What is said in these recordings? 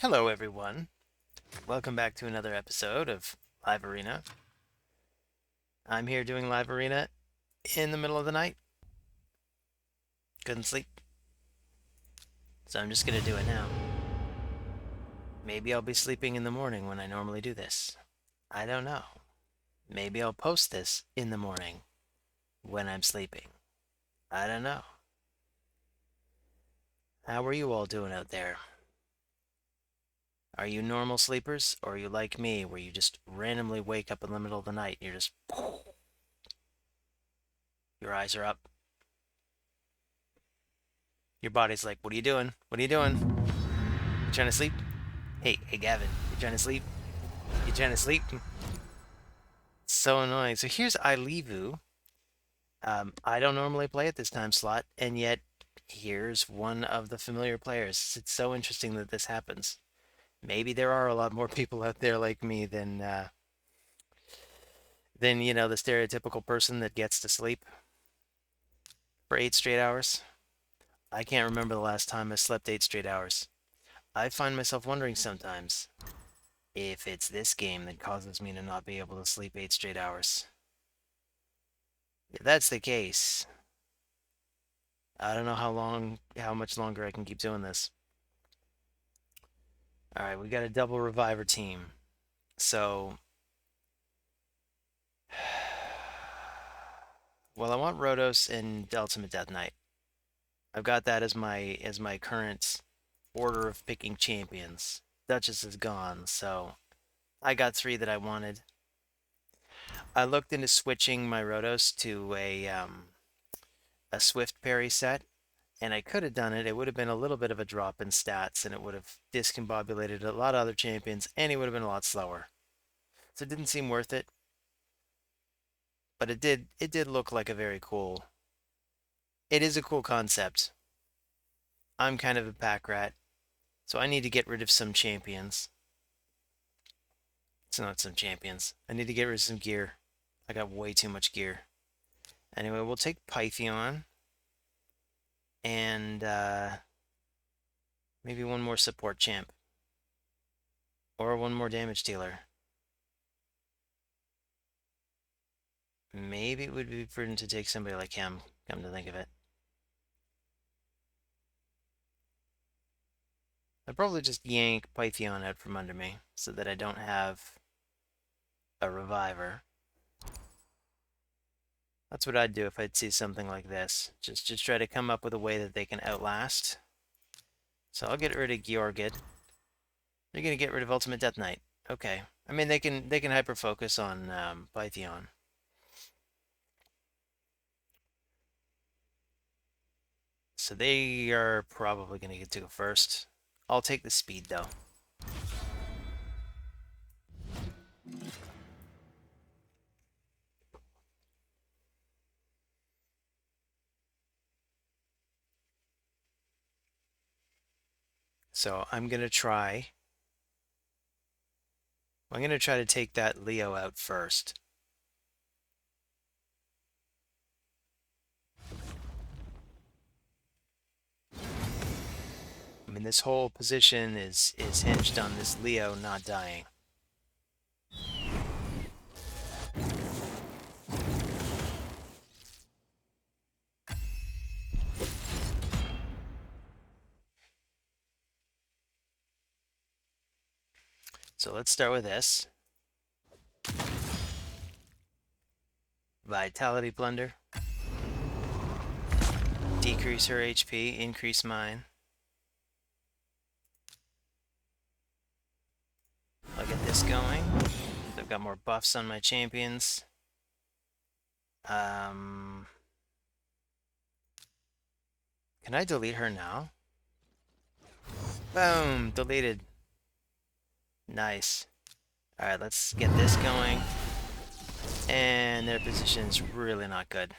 Hello, everyone. Welcome back to another episode of Live Arena. I'm here doing Live Arena in the middle of the night. Couldn't sleep, so I'm just gonna do it now. Maybe I'll be sleeping in the morning when I normally do this. I don't know. Maybe I'll post this in the morning when I'm sleeping. I don't know. How are you all doing out there? Are you normal sleepers, or are you like me, where you just randomly wake up in the middle of the night and you're just. Your eyes are up? Your body's like, what are you doing? What are you doing? You trying to sleep? Hey, Gavin, you trying to sleep? You trying to sleep? So annoying. So here's Ilevu. I don't normally play at this time slot, and yet here's one of the familiar players. It's so interesting that this happens. Maybe there are a lot more people out there like me than the stereotypical person that gets to sleep for 8 straight hours. I can't remember the last time I slept 8 straight hours. I find myself wondering sometimes if it's this game that causes me to not be able to sleep 8 straight hours. If that's the case, I don't know how much longer I can keep doing this. All right, we got a double reviver team. So, well, I want Rhodos and Ultimate Death Knight. I've got that as my current order of picking champions. Duchess is gone, so I got three that I wanted. I looked into switching my Rhodos to a Swift parry set, and I could have done it. It would have been a little bit of a drop in stats, and it would have discombobulated a lot of other champions, and he would have been a lot slower. So it didn't seem worth it, but it did look like a very cool. It is a cool concept. I'm kind of a pack rat, so I need to get rid of some champions. It's not some champions. I need to get rid of some gear. I got way too much gear. Anyway, we'll take Pythion and maybe one more support champ or one more damage dealer. Maybe it would be prudent to take somebody like him, come to think of it. I'd probably just yank Pythion out from under me so that I don't have a reviver. That's what I'd do if I'd see something like this. Just try to come up with a way that they can outlast. So I'll get rid of Georgid. They're gonna get rid of Ultimate Death Knight. Okay. I mean they can hyper focus on Pythion. So they are probably gonna get to go first. I'll take the speed though. So I'm gonna try to take that Leo out first. I mean, this whole position is hinged on this Leo not dying. So let's start with this. Vitality Plunder. Decrease her HP, increase mine. I'll get this going. I've got more buffs on my champions. Can I delete her now? Boom! Deleted. Nice. Alright, let's get this going. And their position is really not good.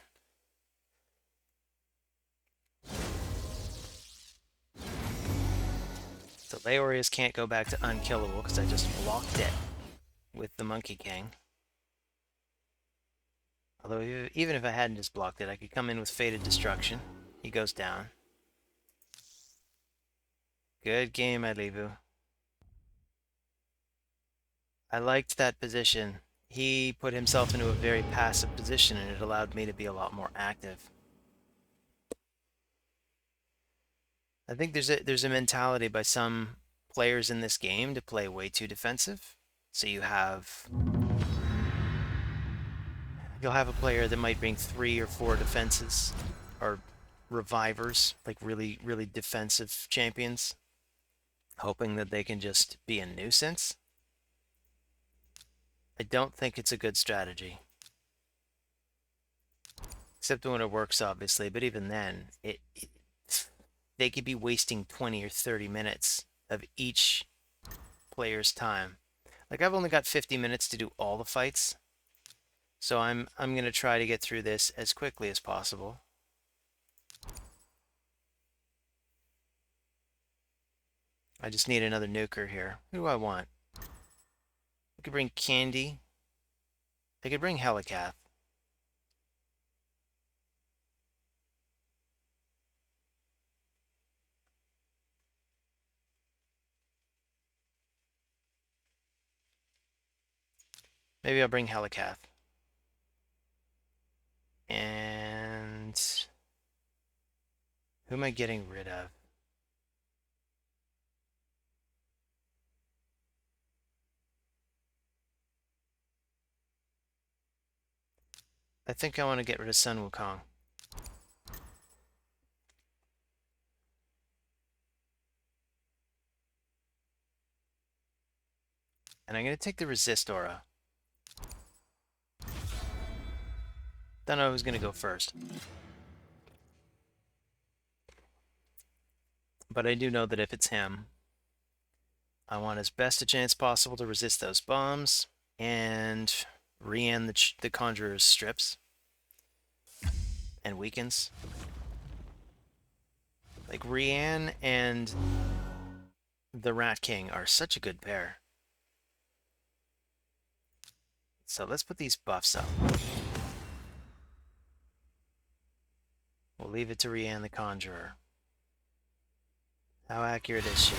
So Leorius can't go back to unkillable because I just blocked it with the Monkey King. Although even if I hadn't just blocked it, I could come in with Fated Destruction. He goes down. Good game, Ilevu. I liked that position. He put himself into a very passive position, and it allowed me to be a lot more active. I think there's a mentality by some players in this game to play way too defensive. So you'll have a player that might bring 3 or 4 defenses or revivers, like really, really defensive champions, hoping that they can just be a nuisance. I don't think it's a good strategy. Except when it works, obviously, but even then, they could be wasting 20 or 30 minutes of each player's time. Like I've only got 50 minutes to do all the fights, so I'm going to try to get through this as quickly as possible. I just need another nuker here. Who do I want? I could bring Candy. I could bring Helicath. Maybe I'll bring Helicath. And who am I getting rid of? I think I want to get rid of Sun Wukong. And I'm going to take the Resist Aura. Don't know who's going to go first. But I do know that if it's him, I want as best a chance possible to resist those bombs and re-end the Conjurer's strips and weakens. Like Rian and the Rat King are such a good pair. So let's put these buffs up. We'll leave it to Rian the Conjurer. How accurate is she?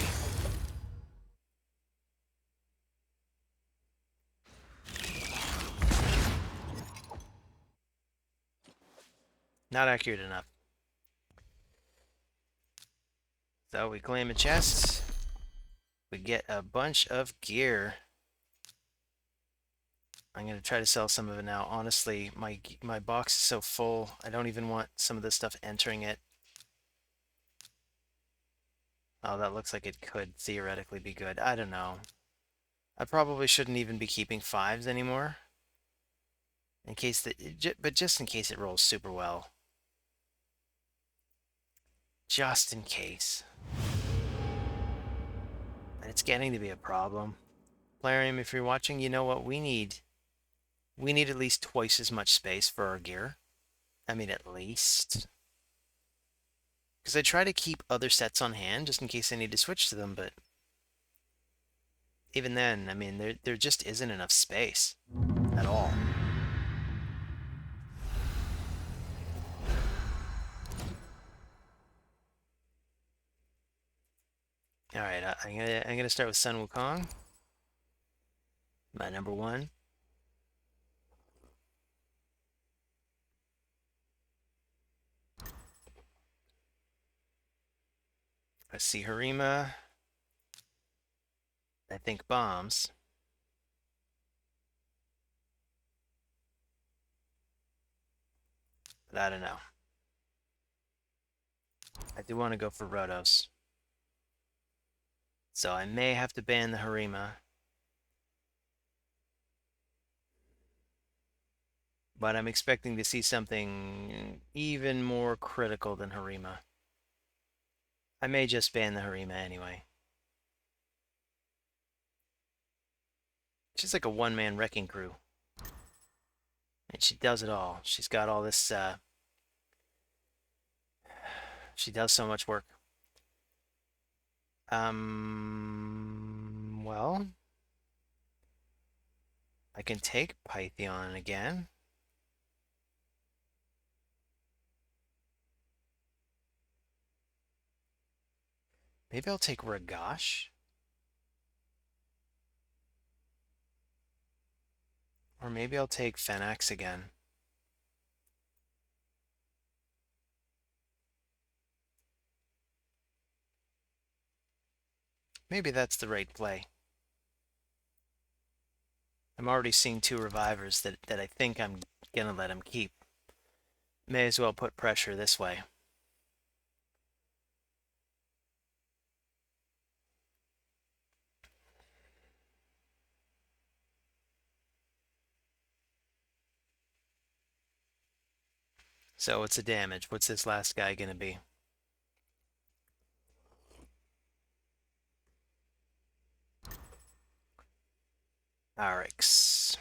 Not accurate enough. So we claim a chest. We get a bunch of gear. I'm going to try to sell some of it now. Honestly, my box is so full, I don't even want some of this stuff entering it. Oh, that looks like it could theoretically be good. I don't know. I probably shouldn't even be keeping 5s anymore. In case that, but just in case it rolls super well. Just in case. And it's getting to be a problem. Plarium, if you're watching, you know what we need. We need at least twice as much space for our gear. I mean, at least. Because I try to keep other sets on hand just in case I need to switch to them, but even then, I mean, there just isn't enough space at all. All right, I'm gonna start with Sun Wukong, my number 1. I see Harima. I think bombs. But I don't know. I do want to go for Rotos. So I may have to ban the Harima. But I'm expecting to see something even more critical than Harima. I may just ban the Harima anyway. She's like a one-man wrecking crew. And she does it all. She's got all this, she does so much work. Well, I can take Pythion again. Maybe I'll take Ragash. Or maybe I'll take Fenax again. Maybe that's the right play. I'm already seeing 2 revivers that I think I'm gonna let him keep. May as well put pressure this way. So what's the damage? What's this last guy gonna be? Arix.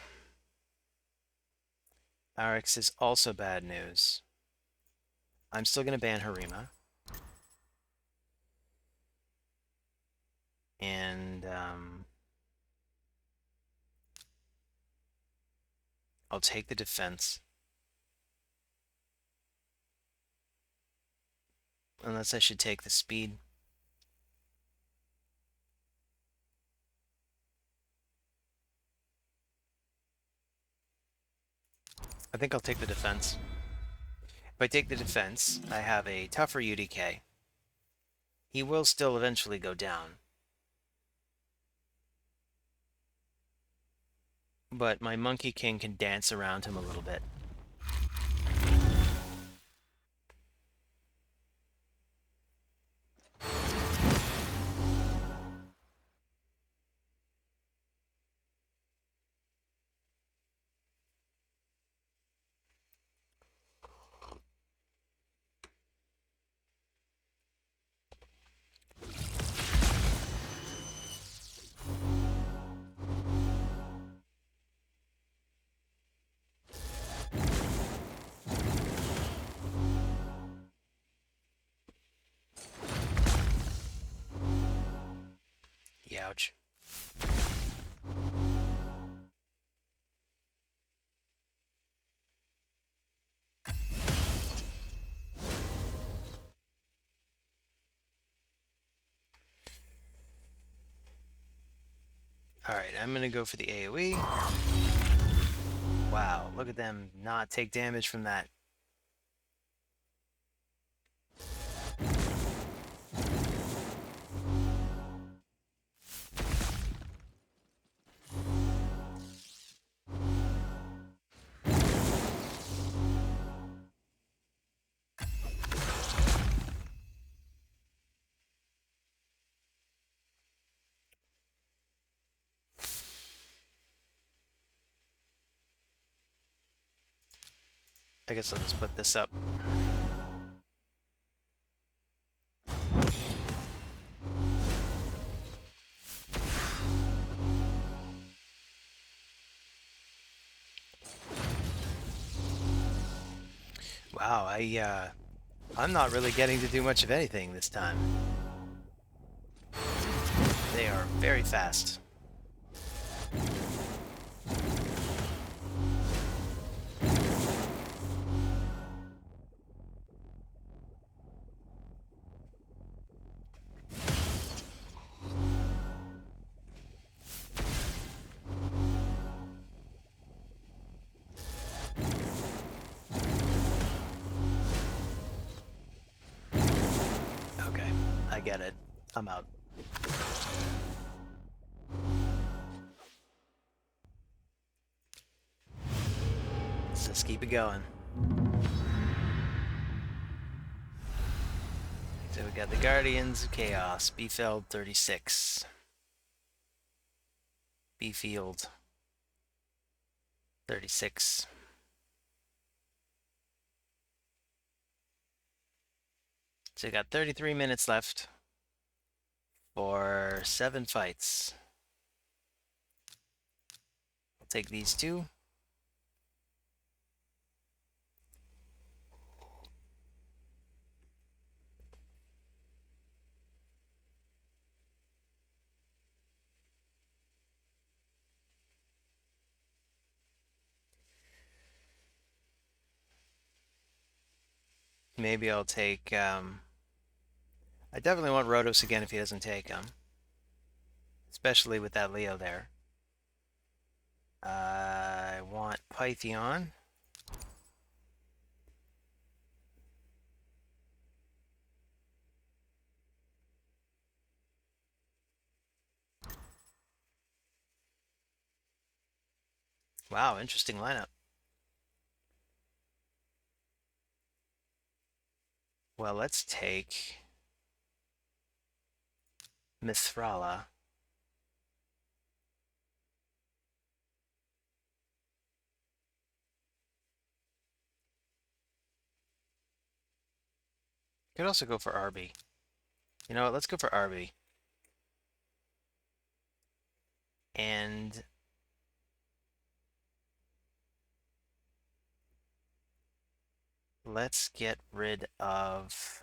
Arix is also bad news. I'm still gonna ban Harima. And I'll take the defense. Unless I should take the speed. I think I'll take the defense. If I take the defense, I have a tougher UDK. He will still eventually go down. But my Monkey King can dance around him a little bit. Youch. Alright, I'm gonna go for the AoE. Wow, look at them not take damage from that. I guess I'll just put this up. Wow, I'm not really getting to do much of anything this time. They are very fast. Okay, I get it. I'm out. Let's just keep it going. So we got the Guardians of Chaos, B-Feld 36. B-Field 36. So we got 33 minutes left for 7 fights. I'll take these 2. Maybe I'll take, I definitely want Rotos again if he doesn't take him. Especially with that Leo there. I want Pythion. Wow, interesting lineup. Well, let's take Mithrala. Could also go for Arby. You know what? Let's go for Arby. And let's get rid of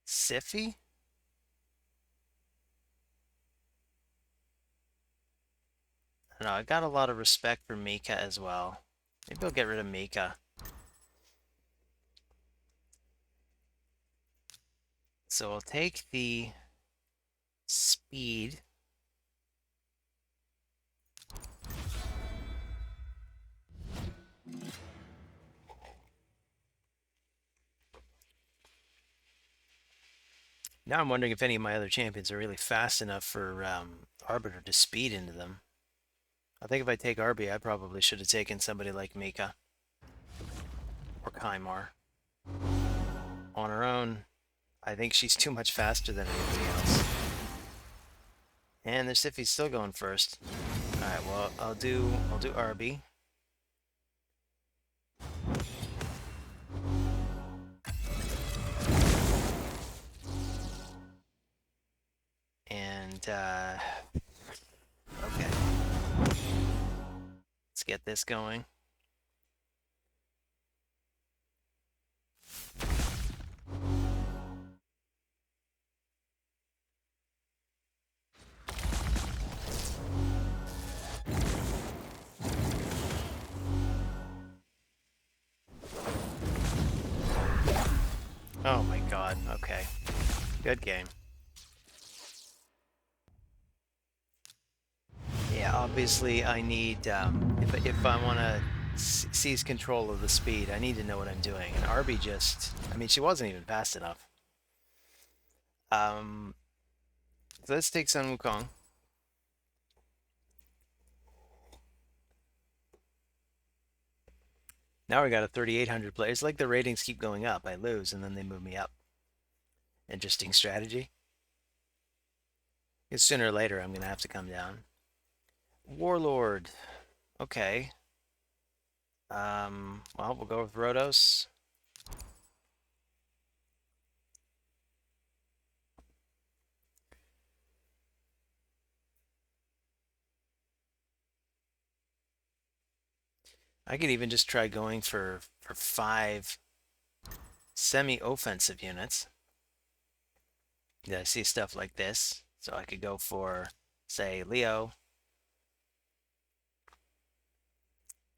Siphi. I don't know. I got a lot of respect for Mika as well. Maybe I'll get rid of Mika. So I'll take the speed. Now I'm wondering if any of my other champions are really fast enough for Arbiter to speed into them. I think if I take Arby, I probably should have taken somebody like Mika or Kymar. On her own, I think she's too much faster than anything else. And the Siphi's still going first. Alright, well, I'll do Arby. And, okay. Let's get this going. Oh my god, okay. Good game. Yeah, obviously I need, if I want to seize control of the speed, I need to know what I'm doing. And Arby just, I mean, she wasn't even fast enough. So let's take Sun Wukong. Now we got a 3,800 play. It's like the ratings keep going up. I lose, and then they move me up. Interesting strategy. Because sooner or later, I'm going to have to come down. Warlord. Okay. Well, we'll go with Rhodos. I could even just try going for 5 semi-offensive units. Yeah, I see stuff like this. So I could go for, say, Leo.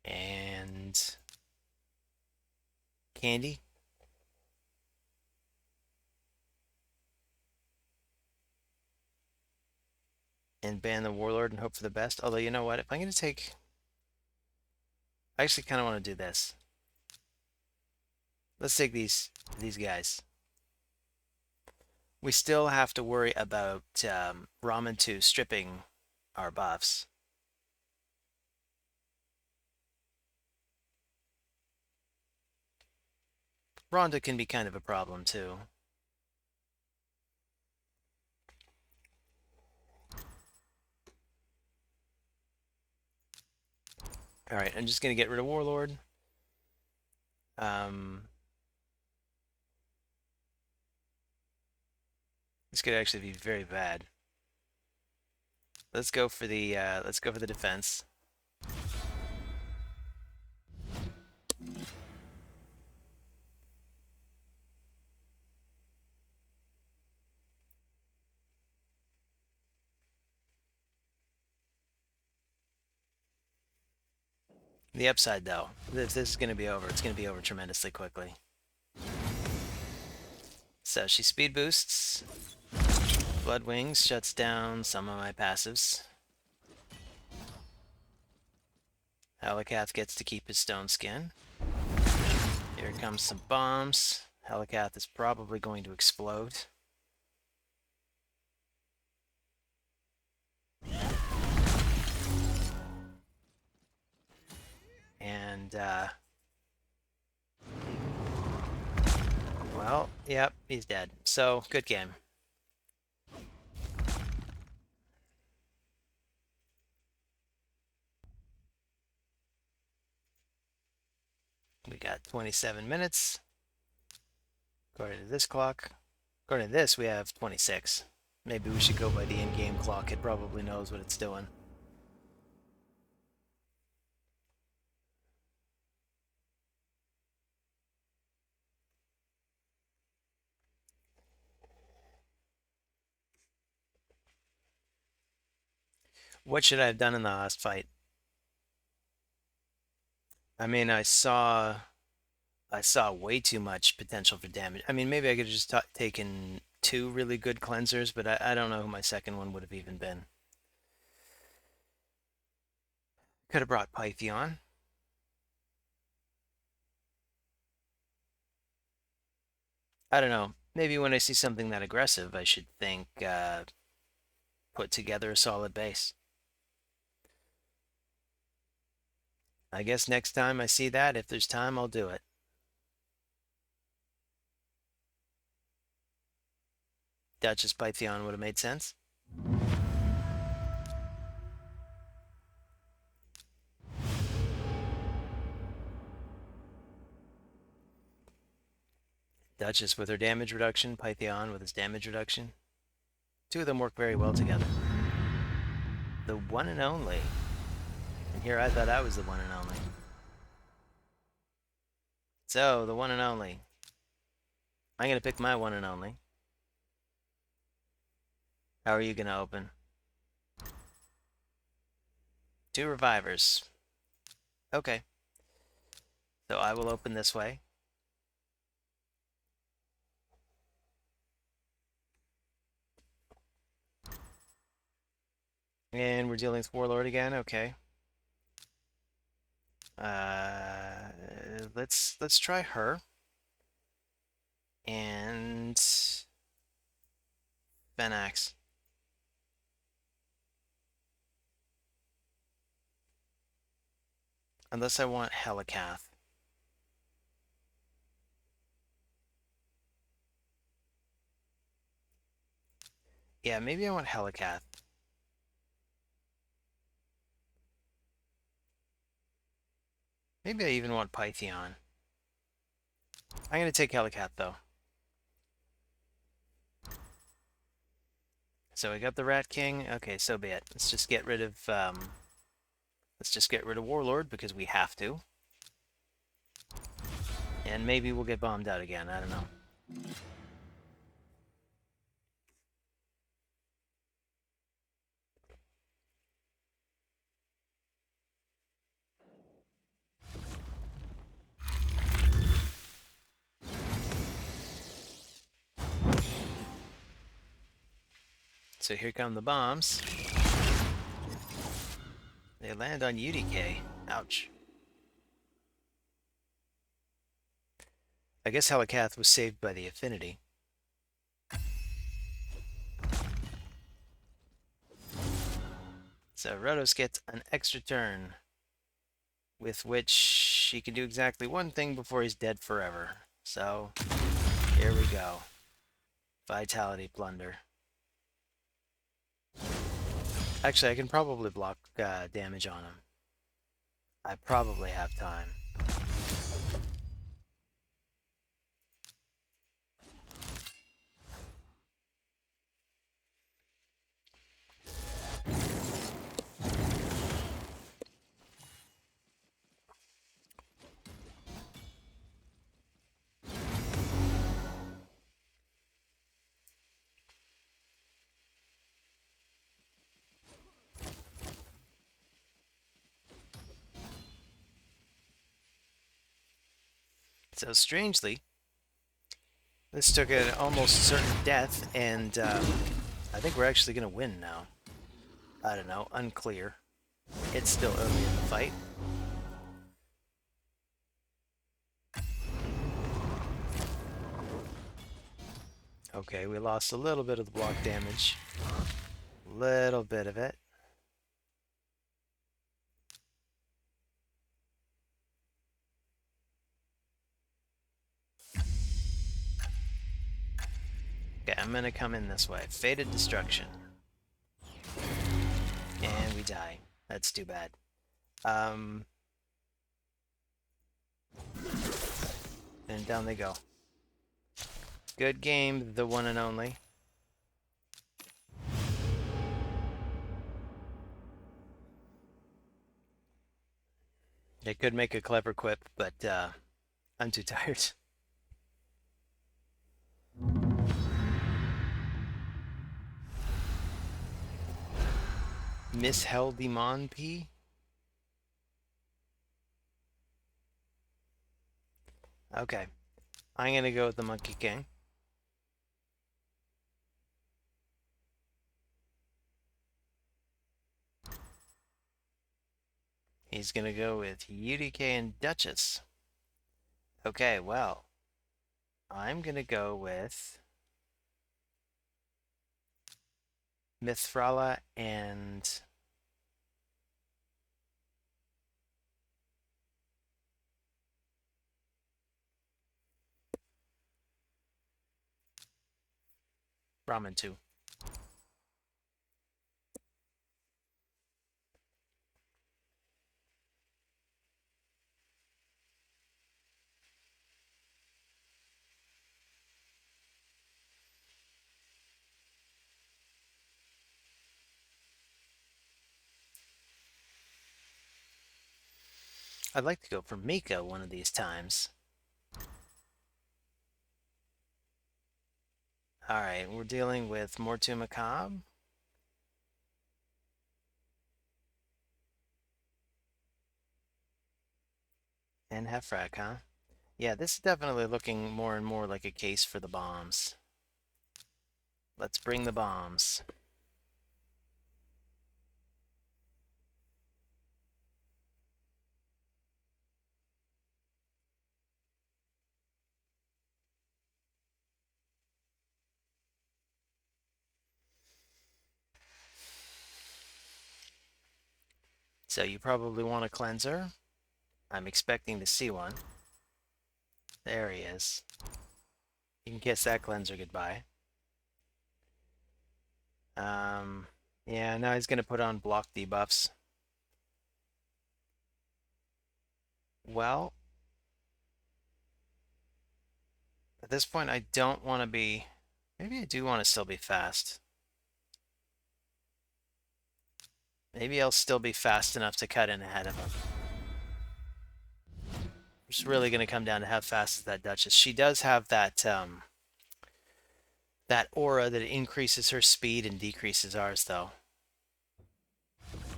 And Candy. And ban the Warlord and hope for the best. Although, you know what? If I'm going to take... I actually kind of want to do this. Let's take these guys. We still have to worry about Ramen 2 stripping our buffs. Rhonda can be kind of a problem too. Alright, I'm just going to get rid of Warlord. This could actually be very bad. Let's go for the defense. The upside, though, if this is going to be over, it's going to be over tremendously quickly. So she speed boosts. Blood Wings shuts down some of my passives. Helicath gets to keep his stone skin. Here comes some bombs. Helicath is probably going to explode. And, well, yep, he's dead. So, good game. We got 27 minutes. According to this clock. According to this, we have 26. Maybe we should go by the in-game clock. It probably knows what it's doing. What should I have done in the last fight? I mean, I saw way too much potential for damage. I mean, maybe I could have just taken two really good cleansers, but I don't know who my second one would have even been. Could have brought Pythion. I don't know. Maybe when I see something that aggressive, I should think put together a solid base. I guess next time I see that, if there's time, I'll do it. Duchess Pythion would have made sense. Duchess with her damage reduction, Pythion with his damage reduction. Two of them work very well together. The one and only. And here I thought I was the one and only. So, the one and only. I'm going to pick my one and only. How are you going to open? Two revivers. Okay. So I will open this way. And we're dealing with Warlord again. Okay. Let's try her. And Venax. Unless I want Helicath. Yeah, maybe I want Helicath. Maybe I even want Pythion. I'm going to take Helicath, though. So we got the Rat King. Okay, so be it. Let's just get rid of Warlord because we have to. And maybe we'll get bombed out again. I don't know. So here come the bombs. They land on UDK. Ouch. I guess Helicath was saved by the Affinity. So Rotos gets an extra turn, with which he can do exactly one thing before he's dead forever. So, here we go. Vitality Plunder. Actually, I can probably block damage on him. I probably have time. So strangely, this took an almost certain death, and I think we're actually going to win now. I don't know. Unclear. It's still early in the fight. Okay, we lost a little bit of the block damage. Little bit of it. Okay, I'm gonna come in this way. Fated Destruction. And we die. That's too bad. And down they go. Good game, the one and only. They could make a clever quip, but I'm too tired. Miss Heldimon P? Okay. I'm gonna go with the Monkey King. He's gonna go with UDK and Duchess. Okay, well, I'm gonna go with Mithrala and Ramen 2. I'd like to go for Mika one of these times. Alright, we're dealing with Mortu Macabre. And Hefrak, huh? Yeah, this is definitely looking more and more like a case for the bombs. Let's bring the bombs. So you probably want a cleanser. I'm expecting to see one. There he is. You can kiss that cleanser goodbye. Yeah, now he's gonna put on block debuffs. Well, at this point I don't want to be... Maybe I do want to still be fast. Maybe I'll still be fast enough to cut in ahead of him. It's really going to come down to how fast is that Duchess. She does have that that aura that increases her speed and decreases ours, though.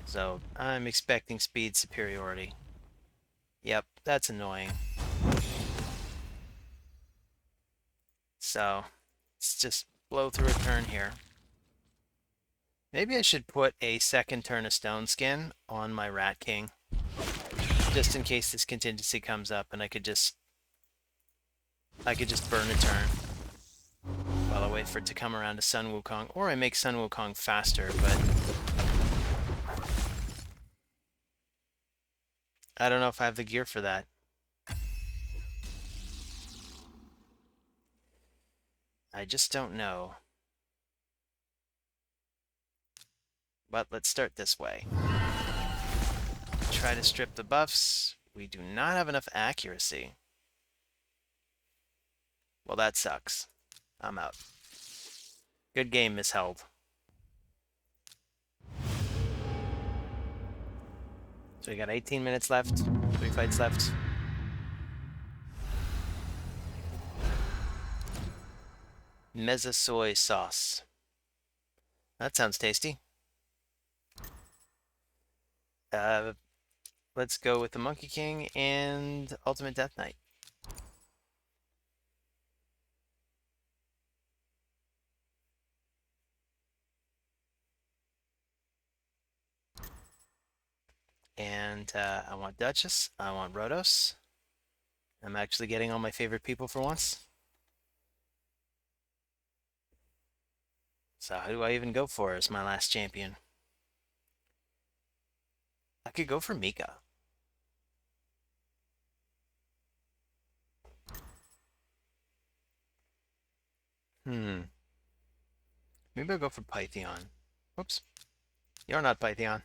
So I'm expecting speed superiority. Yep, that's annoying. So let's just blow through a turn here. Maybe I should put a second turn of Stone Skin on my Rat King, just in case this contingency comes up, and I could just burn a turn while I wait for it to come around to Sun Wukong, or I make Sun Wukong faster, but I don't know if I have the gear for that. I just don't know. But let's start this way. Try to strip the buffs. We do not have enough accuracy. Well, that sucks. I'm out. Good game, Miss Held. So we got 18 minutes left. 3 fights left. Meza soy sauce. That sounds tasty. Let's go with the Monkey King and Ultimate Death Knight. And I want Duchess. I want Rhodos. I'm actually getting all my favorite people for once. So who do I even go for as my last champion? I could go for Mika. Maybe I'll go for Pythion. Whoops. You're not Pythion.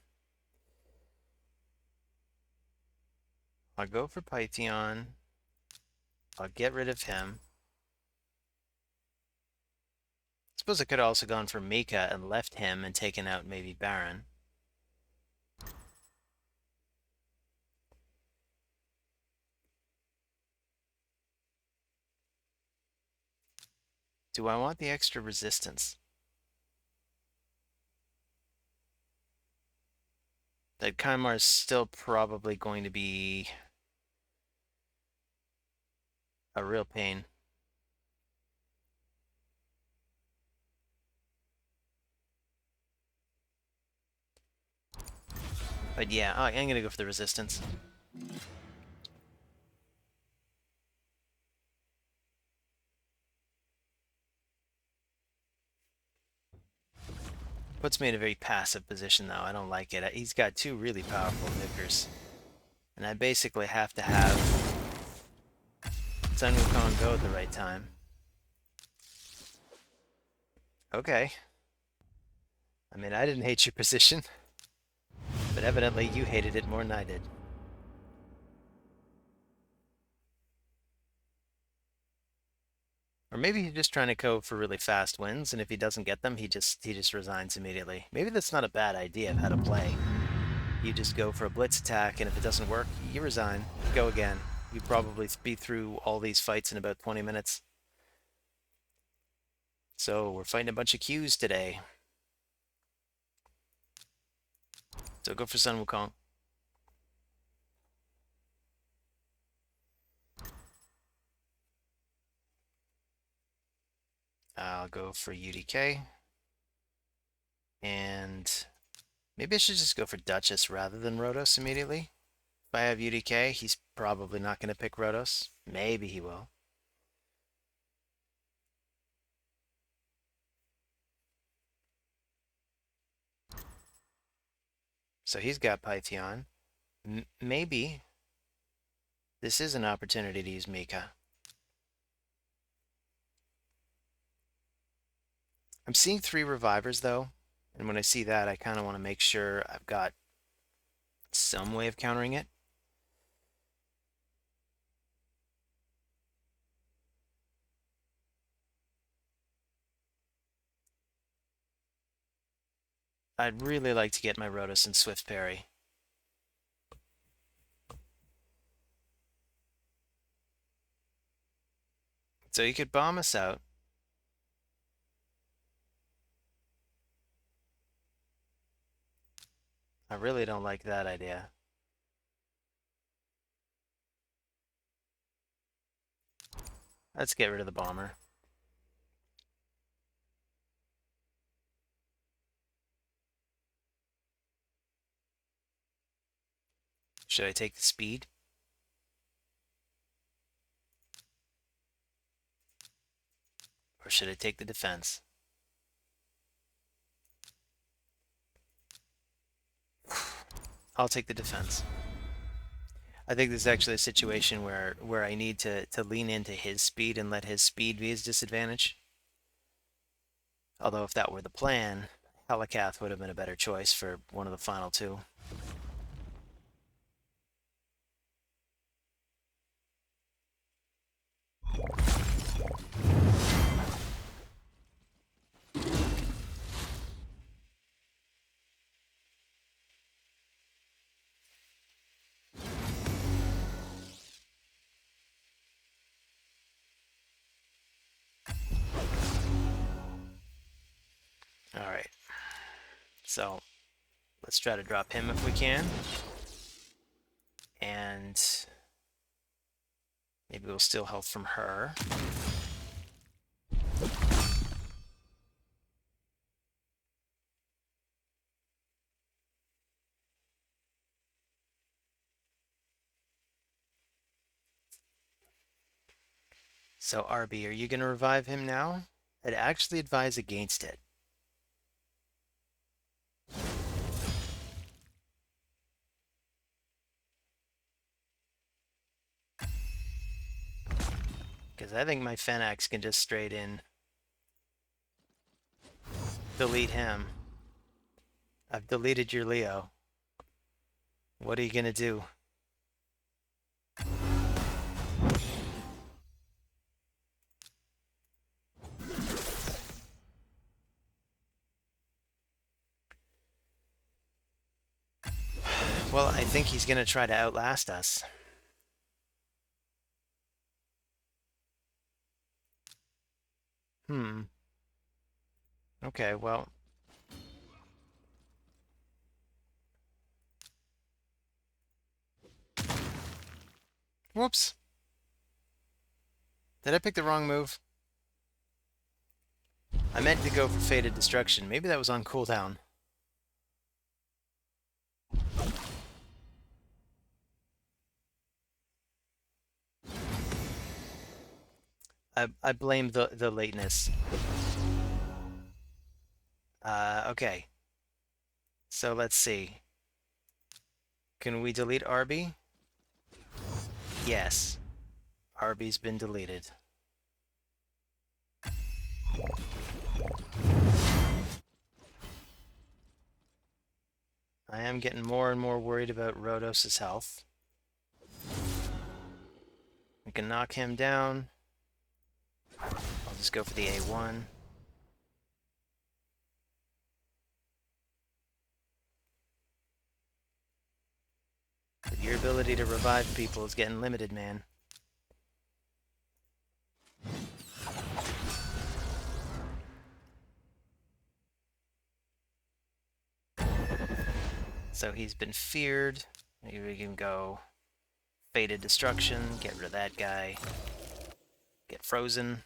I'll go for Pythion. I'll get rid of him. I suppose I could have also gone for Mika and left him and taken out maybe Baron. Do I want the extra resistance? That Kymar is still probably going to be a real pain. But yeah, I'm going to go for the resistance. Puts me in a very passive position, though. I don't like it. He's got two really powerful Vikers. And I basically have to have Sun Wukong go at the right time. Okay. I mean, I didn't hate your position. But evidently you hated it more than I did. Or maybe he's just trying to go for really fast wins, and if he doesn't get them, he just resigns immediately. Maybe that's not a bad idea of how to play. You just go for a blitz attack, and if it doesn't work, you resign. Go again. You probably be through all these fights in about 20 minutes. So we're fighting a bunch of Qs today. So go for Sun Wukong. I'll go for UDK. And maybe I should just go for Duchess rather than Rhodos immediately. If I have UDK, he's probably not going to pick Rhodos. Maybe he will. So he's got Pythion. Maybe this is an opportunity to use Mika. I'm seeing 3 revivers though, and when I see that, I kind of want to make sure I've got some way of countering it. I'd really like to get my Rhodos and Swift Parry. So you could bomb us out. I really don't like that idea. Let's get rid of the bomber. Should I take the speed? Or should I take the defense? I'll take the defense. I think this is actually a situation where I need to lean into his speed and let his speed be his disadvantage. Although if that were the plan, Helikath would have been a better choice for one of the final 2. Alright. So, let's try to drop him if we can. And maybe we'll steal health from her. So, Arby, are you going to revive him now? I'd actually advise against it. Because I think my Fennex can just straight in delete him. I've deleted your Leo. What are you going to do? Well, I think he's going to try to outlast us. Okay, well. Whoops. Did I pick the wrong move? I meant to go for Fated Destruction. Maybe that was on cooldown. I blame the lateness. Okay. So let's see. Can we delete Arby? Yes. Arby's been deleted. I am getting more and more worried about Rhodos' health. We can knock him down. I'll just go for the A1. But your ability to revive people is getting limited, man. So he's been feared. Maybe we can go Fated Destruction, get rid of that guy. Get frozen.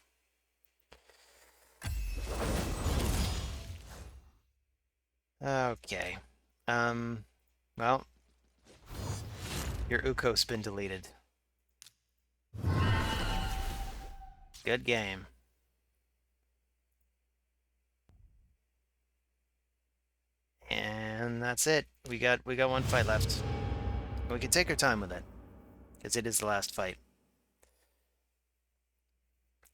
Okay. Well, your Uko's been deleted. Good game. And that's it. We got one fight left. We can take our time with it, because it is the last fight.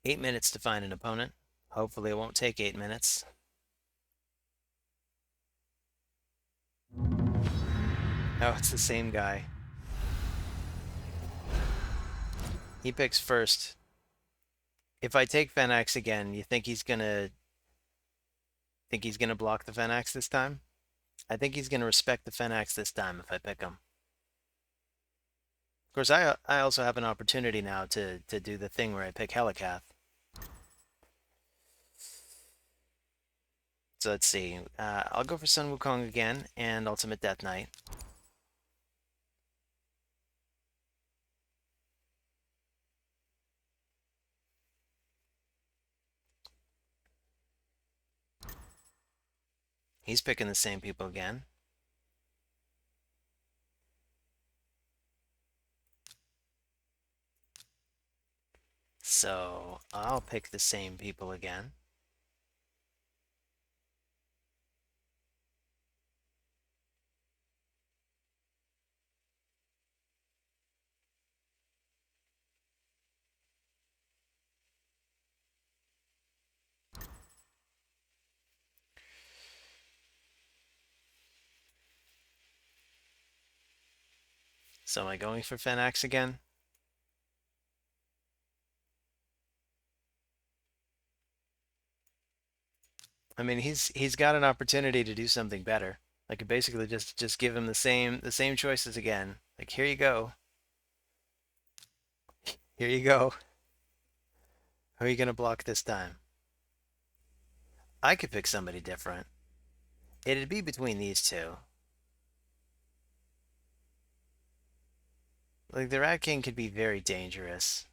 8 minutes to find an opponent. Hopefully it won't take 8 minutes. Oh, it's the same guy. He picks first. If I take Fennex again, you think he's gonna block the Fennex this time? I think he's gonna respect the Fennex this time if I pick him. Of course, I also have an opportunity now to do the thing where I pick Helicath. So let's see. I'll go for Sun Wukong again and Ultimate Death Knight. He's picking the same people again. So I'll pick the same people again. So am I going for Fennex again? I mean, he's got an opportunity to do something better. I could basically just give him the same choices again. Like, here you go. Here you go. Who are you gonna block this time? I could pick somebody different. It'd be between these two. Like, the Rat King could be very dangerous.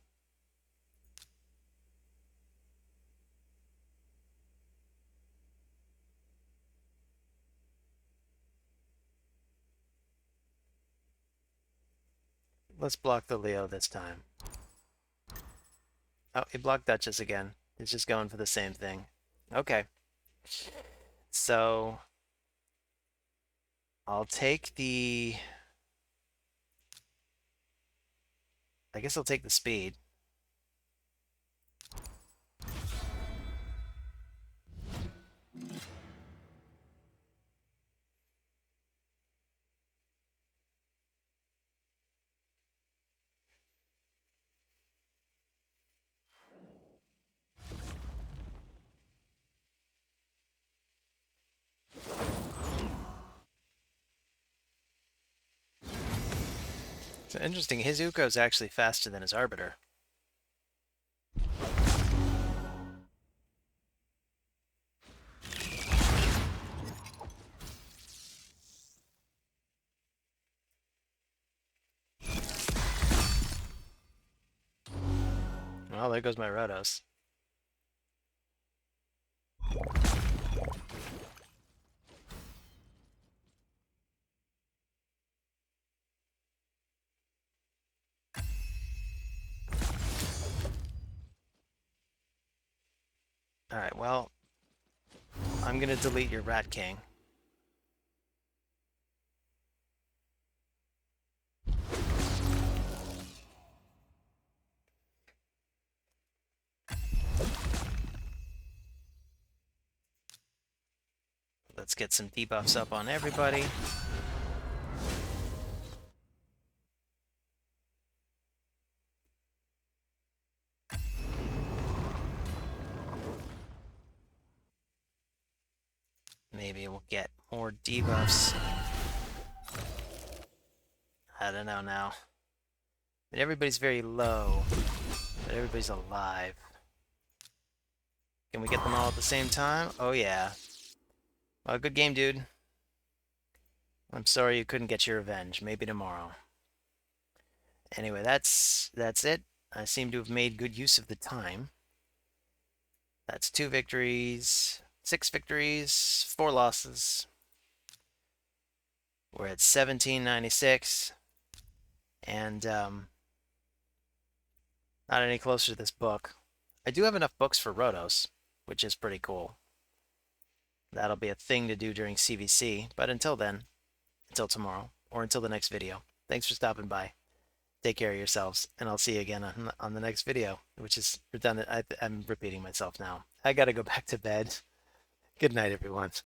Let's block the Leo this time. Oh, he blocked Duchess again. He's just going for the same thing. Okay. So I'll take the. I guess I'll take the speed. It's interesting. His Uko's actually faster than his Arbiter. Well, there goes my Rotos. Alright, well, I'm gonna delete your Rat King. Let's get some debuffs up on everybody. Maybe we'll get more debuffs. I don't know now. But everybody's very low, but everybody's alive. Can we get them all at the same time? Oh yeah. Well, good game, dude. I'm sorry you couldn't get your revenge. Maybe tomorrow. Anyway, that's it. I seem to have made good use of the time. That's 2 victories, 6 victories, 4 losses. We're at 1796, and not any closer to this book. I do have enough books for Rotos, which is pretty cool. That'll be a thing to do during CVC, but until then, until tomorrow, or until the next video, thanks for stopping by. Take care of yourselves, and I'll see you again on the next video, which is redundant. I'm repeating myself now. I gotta go back to bed. Good night, everyone.